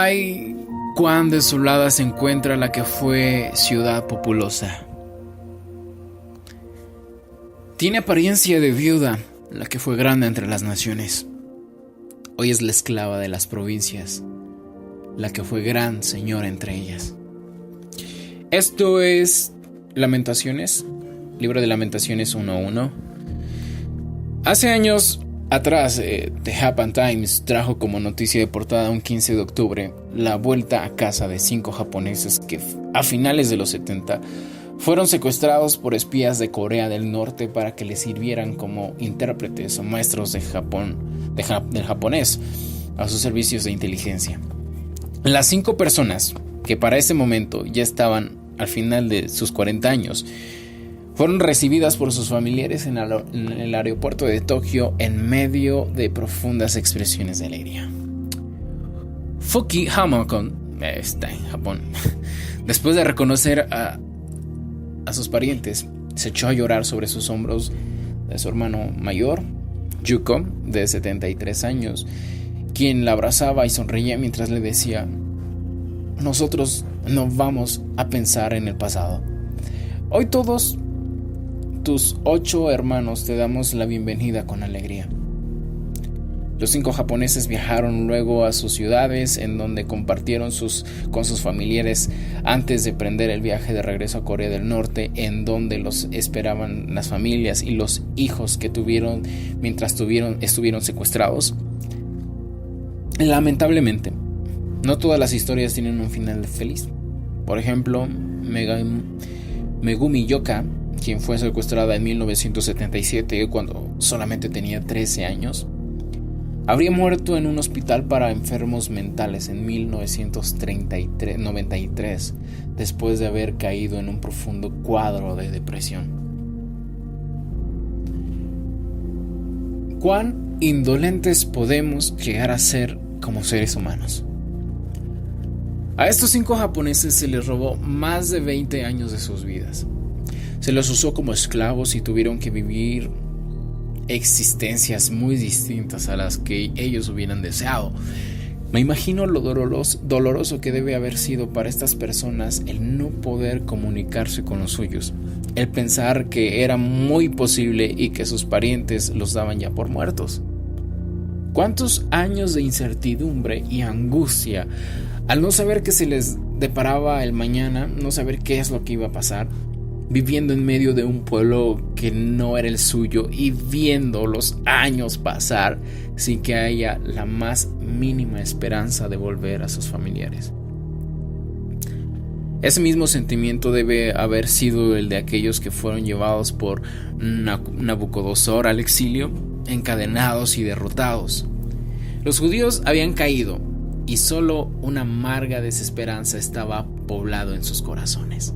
Ay, cuán desolada se encuentra la que fue ciudad populosa. Tiene apariencia de viuda la que fue grande entre las naciones. Hoy es la esclava de las provincias, la que fue gran señora entre ellas. Esto es Lamentaciones, libro de Lamentaciones 1:1. Hace años atrás, The Japan Times trajo como noticia de portada un 15 de octubre la vuelta a casa de 5 japoneses que a finales de los 70 fueron secuestrados por espías de Corea del Norte para que les sirvieran como intérpretes o maestros de del japonés a sus servicios de inteligencia. Las 5 personas, que para ese momento ya estaban al final de sus 40 años, fueron recibidas por sus familiares en el aeropuerto de Tokio en medio de profundas expresiones de alegría. Fuki Hamakon está en Japón. Después de reconocer a sus parientes, se echó a llorar sobre sus hombros de su hermano mayor, Yuko, de 73 años, quien la abrazaba y sonreía mientras le decía: nosotros no vamos a pensar en el pasado. Hoy todos tus 8 hermanos te damos la bienvenida con alegría. Los 5 japoneses viajaron luego a sus ciudades, en donde compartieron con sus familiares antes de emprender el viaje de regreso a Corea del Norte, en donde los esperaban las familias y los hijos que tuvieron mientras estuvieron secuestrados. Lamentablemente, no todas las historias tienen un final feliz. Por ejemplo, Megumi Yoka, quien fue secuestrada en 1977 cuando solamente tenía 13 años, habría muerto en un hospital para enfermos mentales en 1993, después de haber caído en un profundo cuadro de depresión. ¿Cuán indolentes podemos llegar a ser como seres humanos? A estos 5 japoneses se les robó más de 20 años de sus vidas. Se los usó como esclavos y tuvieron que vivir existencias muy distintas a las que ellos hubieran deseado. Me imagino lo doloroso que debe haber sido para estas personas el no poder comunicarse con los suyos, el pensar que era muy posible y que sus parientes los daban ya por muertos. ¿Cuántos años de incertidumbre y angustia al no saber qué se les deparaba el mañana, no saber qué es lo que iba a pasar, viviendo en medio de un pueblo que no era el suyo y viendo los años pasar sin que haya la más mínima esperanza de volver a sus familiares? Ese mismo sentimiento debe haber sido el de aquellos que fueron llevados por Nabucodonosor al exilio, encadenados y derrotados. Los judíos habían caído y solo una amarga desesperanza estaba poblado en sus corazones.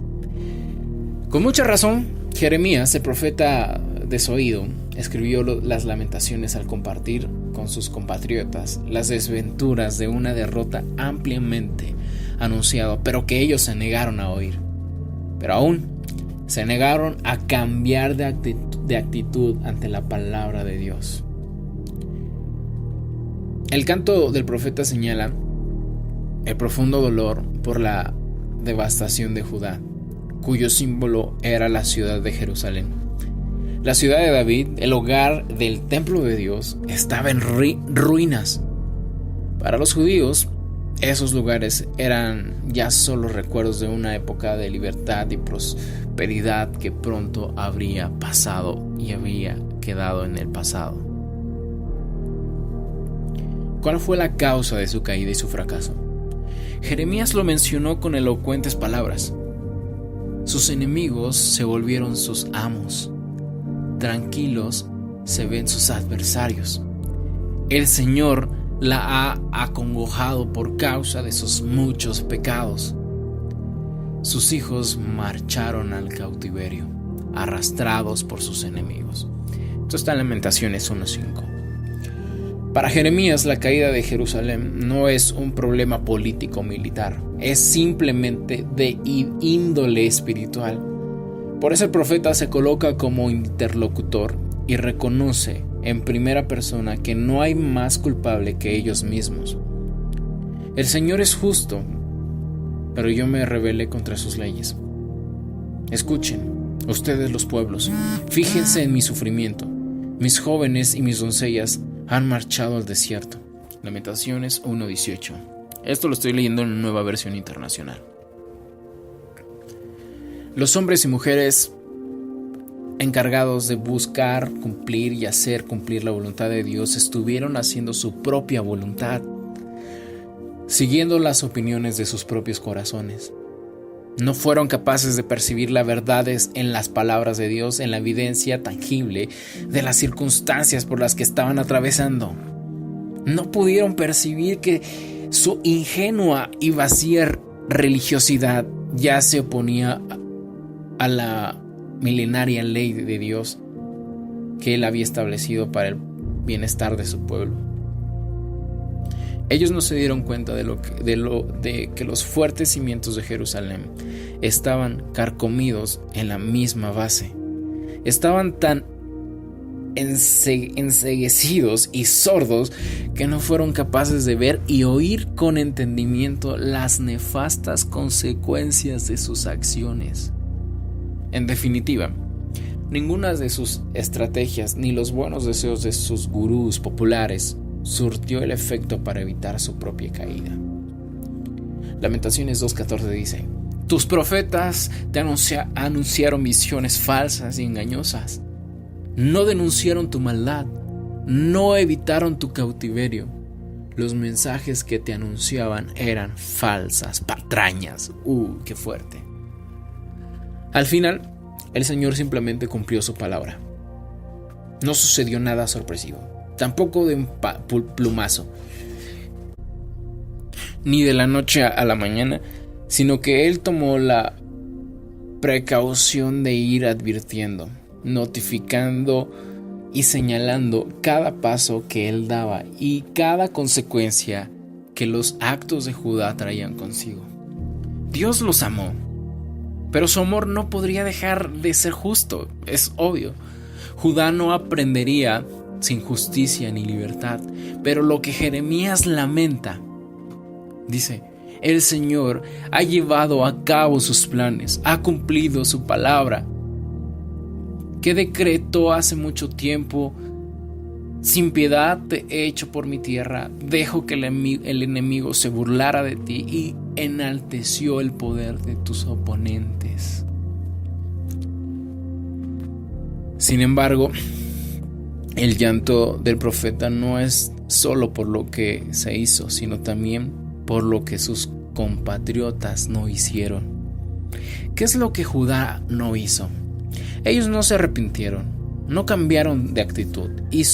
Con mucha razón, Jeremías, el profeta desoído, escribió las lamentaciones al compartir con sus compatriotas las desventuras de una derrota ampliamente anunciada, pero que ellos se negaron a oír. Pero aún se negaron a cambiar de actitud ante la palabra de Dios. El canto del profeta señala el profundo dolor por la devastación de Judá, cuyo símbolo era la ciudad de Jerusalén. La ciudad de David, el hogar del templo de Dios, estaba en ruinas. Para los judíos, esos lugares eran ya solo recuerdos de una época de libertad y prosperidad que pronto habría pasado y había quedado en el pasado. ¿Cuál fue la causa de su caída y su fracaso? Jeremías lo mencionó con elocuentes palabras. Sus enemigos se volvieron sus amos. Tranquilos se ven sus adversarios. El Señor la ha acongojado por causa de sus muchos pecados. Sus hijos marcharon al cautiverio, arrastrados por sus enemigos. Esto está en Lamentaciones 1:5. Para Jeremías, la caída de Jerusalén no es un problema político-militar, es simplemente de índole espiritual. Por eso el profeta se coloca como interlocutor y reconoce en primera persona que no hay más culpable que ellos mismos. El Señor es justo, pero yo me rebelé contra sus leyes. Escuchen, ustedes los pueblos, fíjense en mi sufrimiento. Mis jóvenes y mis doncellas han marchado al desierto. Lamentaciones 1:18. Esto lo estoy leyendo en una Nueva Versión Internacional. Los hombres y mujeres encargados de buscar, cumplir y hacer cumplir la voluntad de Dios estuvieron haciendo su propia voluntad, siguiendo las opiniones de sus propios corazones. No fueron capaces de percibir las verdades en las palabras de Dios, en la evidencia tangible de las circunstancias por las que estaban atravesando. No pudieron percibir que su ingenua y vacía religiosidad ya se oponía a la milenaria ley de Dios que Él había establecido para el bienestar de su pueblo. Ellos no se dieron cuenta de que los fuertes cimientos de Jerusalén estaban carcomidos en la misma base. Estaban tan enceguecidos y sordos que no fueron capaces de ver y oír con entendimiento las nefastas consecuencias de sus acciones. En definitiva, ninguna de sus estrategias ni los buenos deseos de sus gurús populares surtió el efecto para evitar su propia caída. Lamentaciones 2:14 dice: tus profetas te anunciaron visiones falsas y engañosas. No denunciaron tu maldad, no evitaron tu cautiverio. Los mensajes que te anunciaban eran falsas patrañas. ¡Qué fuerte! Al final, el Señor simplemente cumplió su palabra. No sucedió nada sorpresivo, tampoco de un plumazo, ni de la noche a la mañana, sino que Él tomó la precaución de ir advirtiendo, notificando y señalando cada paso que Él daba y cada consecuencia que los actos de Judá traían consigo. Dios los amó, pero su amor no podría dejar de ser justo, es obvio. Judá no aprendería sin justicia ni libertad, pero lo que Jeremías lamenta, dice: el Señor ha llevado a cabo sus planes, ha cumplido su palabra, que decretó hace mucho tiempo. Sin piedad te he hecho por mi tierra, dejo que el enemigo se burlara de ti y enalteció el poder de tus oponentes. Sin embargo, el llanto del profeta no es solo por lo que se hizo, sino también por lo que sus compatriotas no hicieron. ¿Qué es lo que Judá no hizo? Ellos no se arrepintieron, no cambiaron de actitud y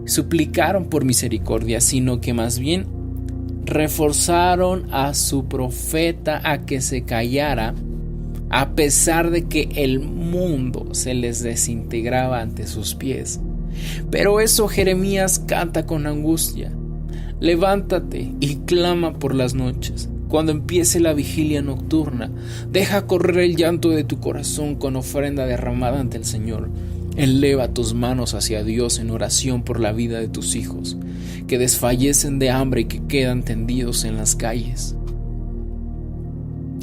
suplicaron por misericordia, sino que más bien reforzaron a su profeta a que se callara, a pesar de que el mundo se les desintegraba ante sus pies. Pero eso Jeremías canta con angustia: levántate y clama por las noches. Cuando empiece la vigilia nocturna, deja correr el llanto de tu corazón con ofrenda derramada ante el Señor. Eleva tus manos hacia Dios en oración por la vida de tus hijos, que desfallecen de hambre y que quedan tendidos en las calles.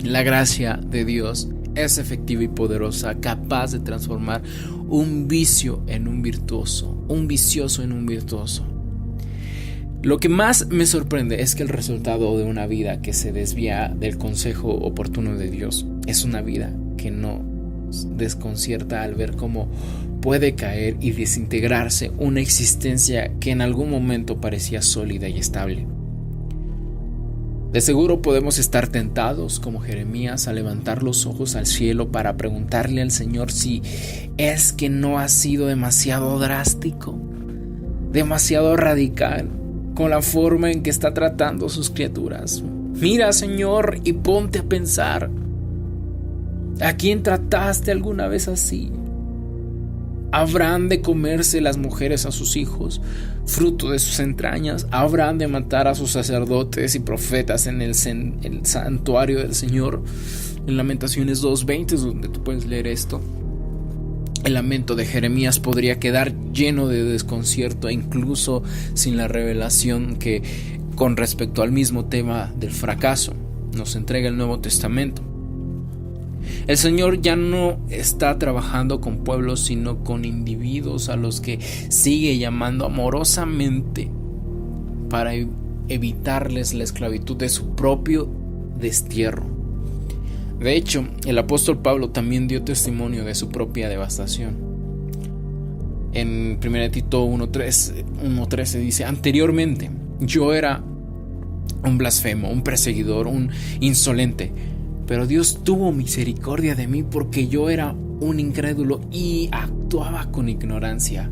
La gracia de Dios es efectiva y poderosa, capaz de transformar un vicio en un virtuoso, un vicioso en un virtuoso. Lo que más me sorprende es que el resultado de una vida que se desvía del consejo oportuno de Dios es una vida que no desconcierta al ver cómo puede caer y desintegrarse una existencia que en algún momento parecía sólida y estable. De seguro podemos estar tentados, como Jeremías, a levantar los ojos al cielo para preguntarle al Señor si es que no ha sido demasiado drástico, demasiado radical con la forma en que está tratando a sus criaturas. Mira, Señor, y ponte a pensar: ¿a quién trataste alguna vez así? ¿Habrán de comerse las mujeres a sus hijos, fruto de sus entrañas? ¿Habrán de matar a sus sacerdotes y profetas en el santuario del Señor? En Lamentaciones 2:20 es donde tú puedes leer esto. El lamento de Jeremías podría quedar lleno de desconcierto, incluso sin la revelación que con respecto al mismo tema del fracaso. Nos entrega el Nuevo Testamento. El Señor ya no está trabajando con pueblos, sino con individuos a los que sigue llamando amorosamente para evitarles la esclavitud de su propio destierro. De hecho, el apóstol Pablo también dio testimonio de su propia devastación. En 1 Tito 1:13 dice: anteriormente yo era un blasfemo, un perseguidor, un insolente, pero Dios tuvo misericordia de mí porque yo era un incrédulo y actuaba con ignorancia.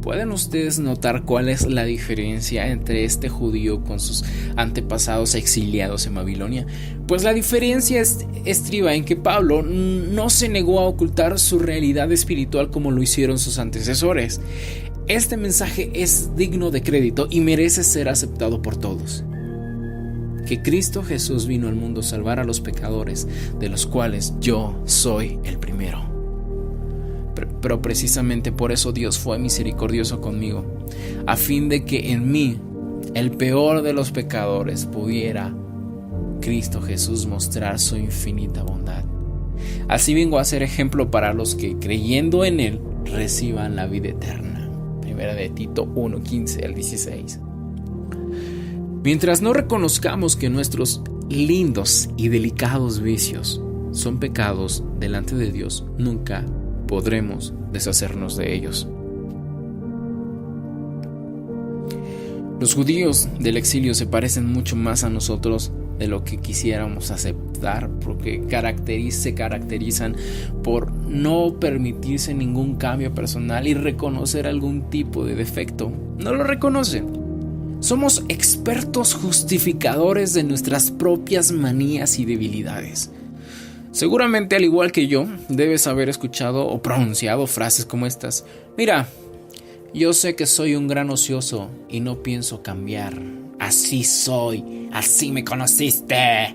¿Pueden ustedes notar cuál es la diferencia entre este judío con sus antepasados exiliados en Babilonia? Pues la diferencia estriba en que Pablo no se negó a ocultar su realidad espiritual como lo hicieron sus antecesores. Este mensaje es digno de crédito y merece ser aceptado por todos. Que Cristo Jesús vino al mundo a salvar a los pecadores, de los cuales yo soy el primero. Pero precisamente por eso Dios fue misericordioso conmigo, a fin de que en mí, el peor de los pecadores, pudiera Cristo Jesús mostrar su infinita bondad. Así vengo a ser ejemplo para los que, creyendo en Él, reciban la vida eterna. 1 Tito 1:15 al 16. Mientras no reconozcamos que nuestros lindos y delicados vicios son pecados delante de Dios, nunca podremos deshacernos de ellos. Los judíos del exilio se parecen mucho más a nosotros de lo que quisiéramos aceptar, porque se caracterizan por no permitirse ningún cambio personal y reconocer algún tipo de defecto. No lo reconocen. Somos expertos justificadores de nuestras propias manías y debilidades. Seguramente, al igual que yo, debes haber escuchado o pronunciado frases como estas: mira, yo sé que soy un gran ocioso y no pienso cambiar. Así soy, así me conociste.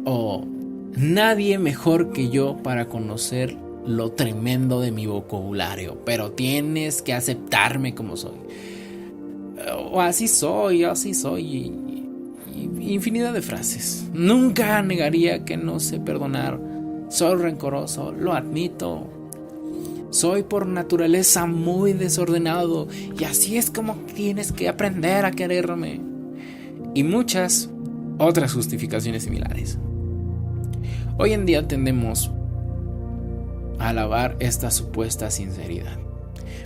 O nadie mejor que yo para conocer lo tremendo de mi vocabulario, pero tienes que aceptarme como soy. O así soy, infinidad de frases. Nunca negaría que no sé perdonar. Soy rencoroso, lo admito. Soy por naturaleza muy desordenado y así es como tienes que aprender a quererme. Y muchas otras justificaciones similares. Hoy en día tendemos a alabar esta supuesta sinceridad.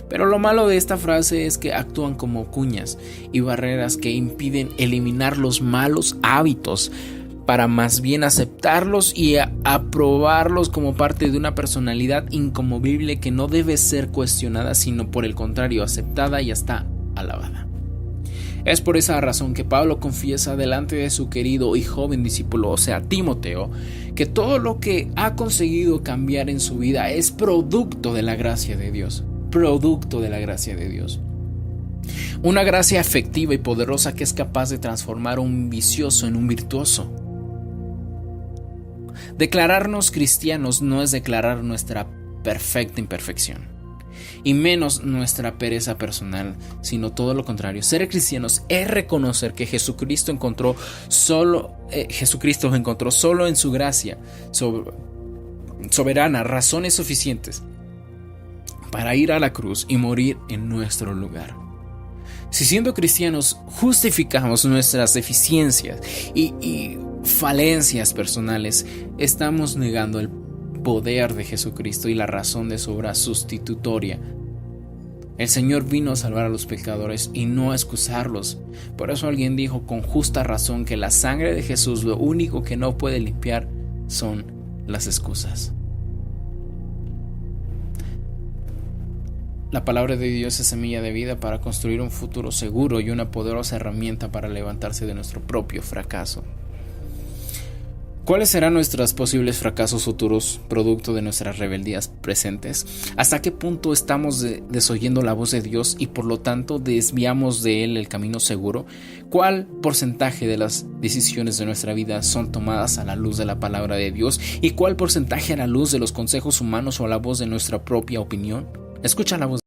Pero lo malo de esta frase es que actúan como cuñas y barreras que impiden eliminar los malos hábitos para más bien aceptarlos y aprobarlos como parte de una personalidad inconmovible que no debe ser cuestionada, sino por el contrario, aceptada y hasta alabada. Es por esa razón que Pablo confiesa delante de su querido y joven discípulo, o sea, Timoteo, que todo lo que ha conseguido cambiar en su vida es producto de la gracia de Dios. Producto de la gracia de Dios. Una gracia efectiva y poderosa que es capaz de transformar un vicioso en un virtuoso. Declararnos cristianos no es declarar nuestra perfecta imperfección, y menos nuestra pereza personal, sino todo lo contrario. Ser cristianos es reconocer que Jesucristo encontró solo en su gracia soberana razones suficientes para ir a la cruz y morir en nuestro lugar. Si siendo cristianos justificamos nuestras deficiencias y falencias personales, estamos negando el poder de Jesucristo y la razón de su obra sustitutoria. El Señor vino a salvar a los pecadores y no a excusarlos. Por eso alguien dijo con justa razón que la sangre de Jesús lo único que no puede limpiar son las excusas. La palabra de Dios es semilla de vida para construir un futuro seguro y una poderosa herramienta para levantarse de nuestro propio fracaso. ¿Cuáles serán nuestros posibles fracasos futuros producto de nuestras rebeldías presentes? ¿Hasta qué punto estamos desoyendo la voz de Dios y por lo tanto desviamos de Él el camino seguro? ¿Cuál porcentaje de las decisiones de nuestra vida son tomadas a la luz de la palabra de Dios? ¿Y cuál porcentaje a la luz de los consejos humanos o a la voz de nuestra propia opinión? Escucha la voz.